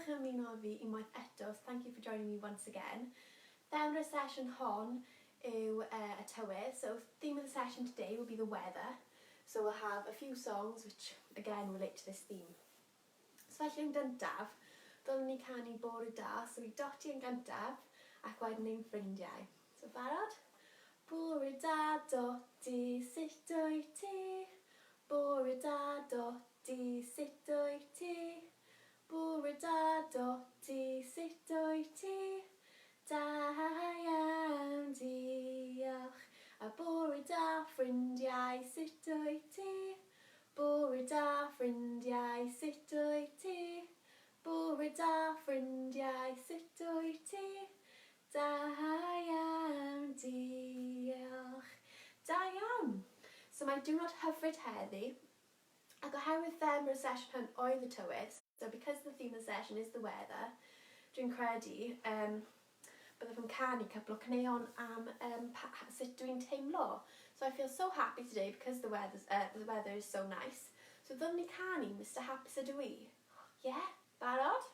diolch am ymuno â fi unwaith eto, so thank you for joining me once again. Theme of the session hon yw a tywydd, so theme of the session today will be the weather. So we'll have a few songs which again relate to this theme. So felly yn gyntaf, dylwn ni canu bore da, so i doti yn gyntaf ac wedyn ein ffrindiau. So barod? Bore da doti, sut wyt ti? Bore da doti, sut wyt ti? Bore da doti, sut wyt ti? Da iawn, diolch. A bore da ffrindiau, sut wyt ti? Bore da ffrindiau, sut wyt ti? Bore da ffrindiau, sut wyt ti? Da iawn, diolch. Da iawn. So mae diwrnod hyfryd heddi, ac oherwydd theme o'r sesiwn hyn oedd y tywydd, so because the theme of the session is the weather, dwi'n credu byddaf yn canu couple o caneuon am sut dwi'n teimlo. So I feel so happy today because the weather is so nice. So ddylwn ni canu Mr Hapus ydw i. Yeah? Barod?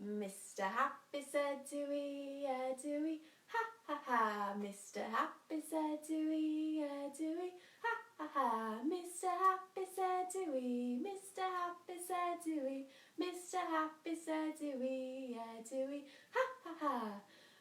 Mr Hapus ydw i, ha ha ha. Mr Hapus ydw i, ha ha ha. Mr Hapus ydw i, Mr Hapus ydw i, Mr Hapus ydw i, ha ha ha.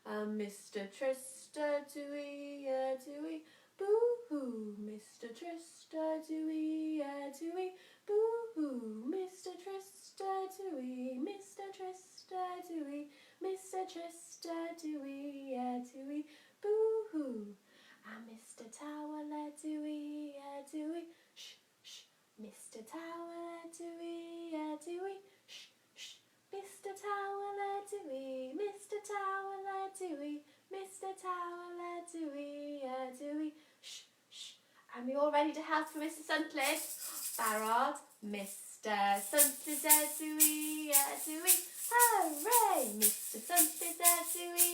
Mr Trist ydw i, boo-hoo. Mr Trist ydw i, boo-hoo. Mr Trist ydw i, Mr Trist ydw i, Mr Trist ydw i, boo-hoo. A Mr Towel ydw i, shh, shh. Mr Towel ydw i, shh, shh. Mr Towel ydw i, Mr Towel ydw i, Mr Towel ydw i, shh, shh. Are we all ready to help for Mr Suntlid? Barod? Mr Suntlid ydw i, hooray! Mr Suntlid ydw i,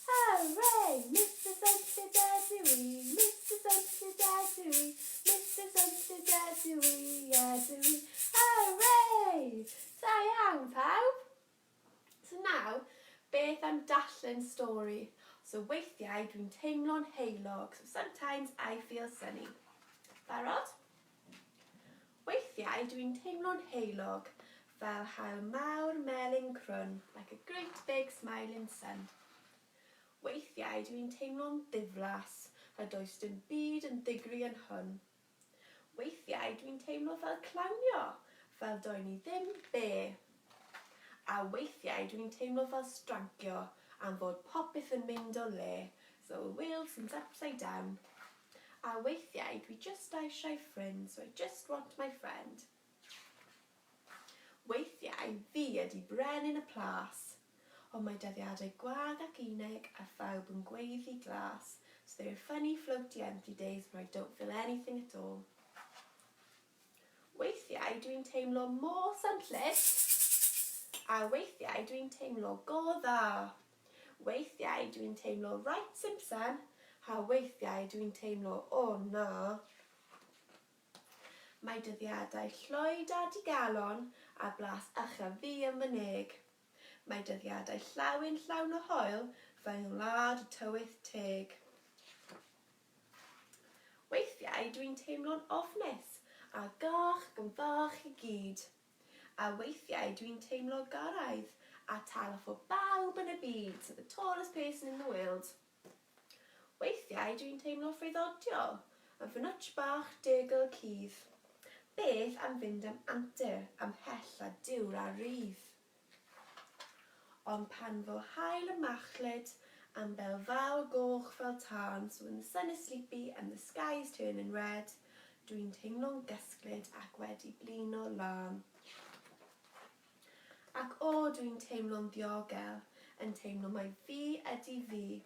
hooray! Mr Suntlid ydw i, Mr Suntlid ydw i, Mr Suntlid ydw i, hooray! Da iawn pawb! So now, beth am darllen stori? So weithiau dwi'n teimlo'n heulog, so sometimes I feel sunny. Barod? Weithiau dwi'n teimlo'n heulog, fel haul mawr melyn crwn, like a great big smiling sun. Weithiau dwi'n teimlo'n ddiflas, a does dim byd yn digri yn hwn. Weithiau dwi'n teimlo fel clawnio, fel do'n i ddim be. A weithiau dwi'n teimlo fel strancio am fod popeth yn mynd o le, so the world seems upside down. A weithiau dwi just eisiau ffrind, so I just want my friend. Weithiau fi ydi brenin y plas, ond mae dyddiadau gwag ac unig a phawb yn gweiddi glas, so there are funny floaty empty days where I don't feel anything at all. Weithiau dwi'n teimlo mor santlyd, a weithiau dwi'n teimlo go dda. Weithiau dwi'n teimlo right Simpson, a weithiau dwi'n teimlo oh na. Mae dyddiadau llwyd a digalon a blas ycha fi ym mynig. Mae dyddiadau llawn llawn o hoel fel wlad y tywydd teg. Weithiau dwi'n teimlo'n ofnus a gach yn fach i gyd. A weithiau dwi'n teimlo gyrraedd a talaf o bawb yn y byd, so the tallest person in the world. Weithiau dwi'n teimlo ffreiddodio, yn fy nwtch bach degl cudd. Beth am fynd am antur, am hell a diwr a rydd. Ond pan fo hael y machlyd, am belfawr goch fel tân, so when the sun is sleepy and the sky is turning red, dwi'n teimlo'n gysglyd ac wedi blino lan. Ac dwi'n teimlo'n ddiogel, yn teimlo mai fi ydi fi,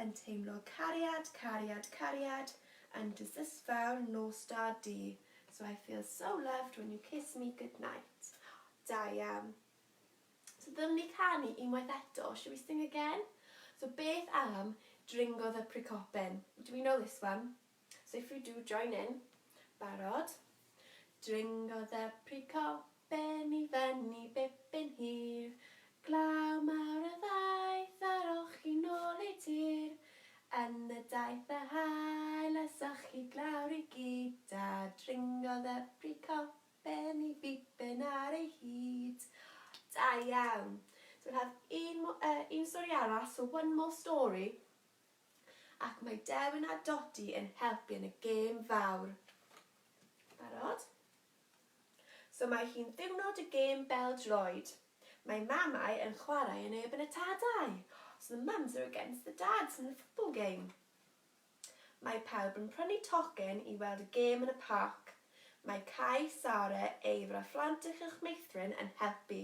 yn teimlo cariad, cariad, cariad, and does this fawr nos da di. So I feel so loved when you kiss me goodnight. Da iawn. So ddylwn ni canu unwaith eto. Should we sing again? So beth am Dringodd y Precopin? Do we know this one? So if you do, join in. Barod? Dringodd y Precopin i fyny bipyn hir. iawn. So we'll have un stori arall, so one more story. Ac mae Dewi a Dotty yn helpu yn y gêm fawr. Barod? So mae hi'n ddiwrnod y gêm bel-droed. Mae mamau yn chwarae yn erbyn y tadau. So the mums are against the dads in the football game. Mae pawb yn prynu tocyn I weld y gêm yn y parc. Mae Kai, Sarah, Eifr a phlant y cylchmeithrin yn helpu.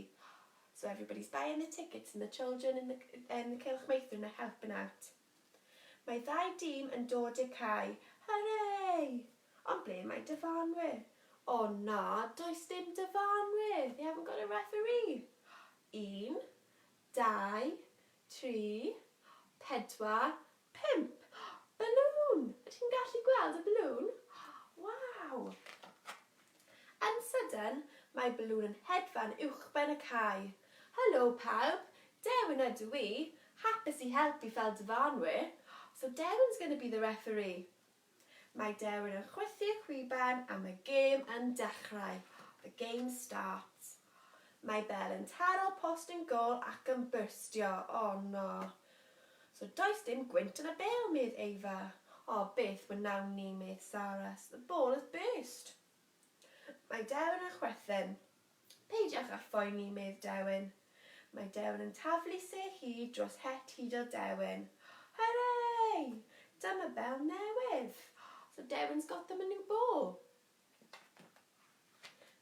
So everybody's buying the tickets and the children in the cylchmeithrin are helping out. Mae ddau dîm yn dod i'r cae. Hooray! Ond ble mae dyfanwyr? Oh na, does dim dyfanwyr. They haven't got a referee. 1, 2, 3, 4, 5. Balloon! Ydych chi'n gallu gweld y balloon? Wow! Yn sydyn, mae balloon yn hedfan uwchben y cae. Helo pawb, Dewin ydw I. Hapus I helpu fel dyfanwyr. So Dewin's going to be the referee. Mae Dewin yn chwythu'r chwiban a mae gêm yn dechrau. The game starts. Mae Bel yn taro post yn gol ac yn byrstio. Oh no. So does dim gwynt yn y bêl, medd Eva. Oh, beth wnawn ni, medd Sarah. So the ball has burst. Mae Dewin yn chwythin. Peidiwch â phoeni, medd Dewin. Mae Dewin yn taflu se hyd dros het hyd o Dewin. Hooray! Dyma bel newydd. So Dewin's got them a new ball.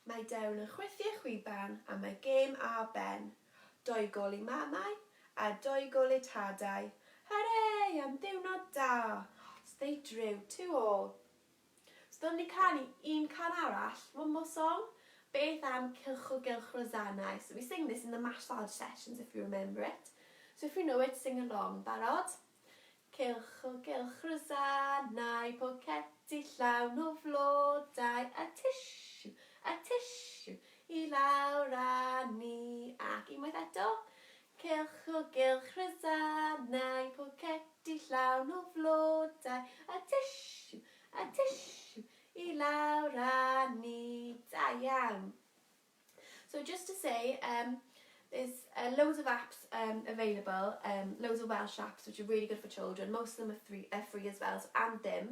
Mae Dewin yn chwythu'r chwiban a mae gêm ar ben. 2 gol I mamau a 2 gol I tadau. Hooray! Am ddiwrnod da. So they drew 2-2. So dyna ni canu un can arall, one more song. Beth am Cylch o Gylch Rosanau. So we sing this in the massage sessions if you remember it. So if you know it, sing along. Barod? Cylch o Gylch Rosanau, pocedi llawn o flodau, a tissue I lawr a ni. Ac unwaith eto. Cylch o Gylch Rosanau, pocedi llawn o flodau, a tissue I lawr a ni. Da iawn. So just to say, there's loads of apps available, loads of Welsh apps which are really good for children. Most of them are free as well, so, and ddim.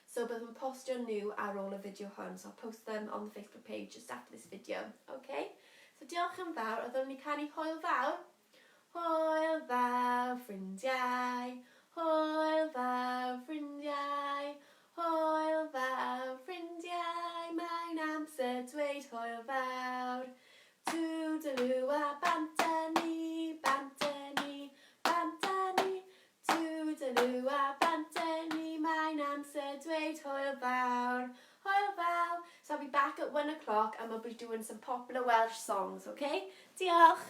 So byddwn postio nhw ar ôl y fideo hwn, so I'll post them on the Facebook page just after this video. Okay? So diolch yn fawr, a ddylwn ni canu Hwyl Fawr. Hwyl fawr ffrindiau, hwyl fawr ffrindiau, hwyl fawr ffrindiau, mae'n amser dweud hwyl fawr. Toodaloo a bantani, bantani, bantani, toodaloo a bantani, mae'n amser dweud hwyl fawr, hwyl fawr. So I'll be back at 1 o'clock and we'll be doing some popular Welsh songs, okay? Diolch!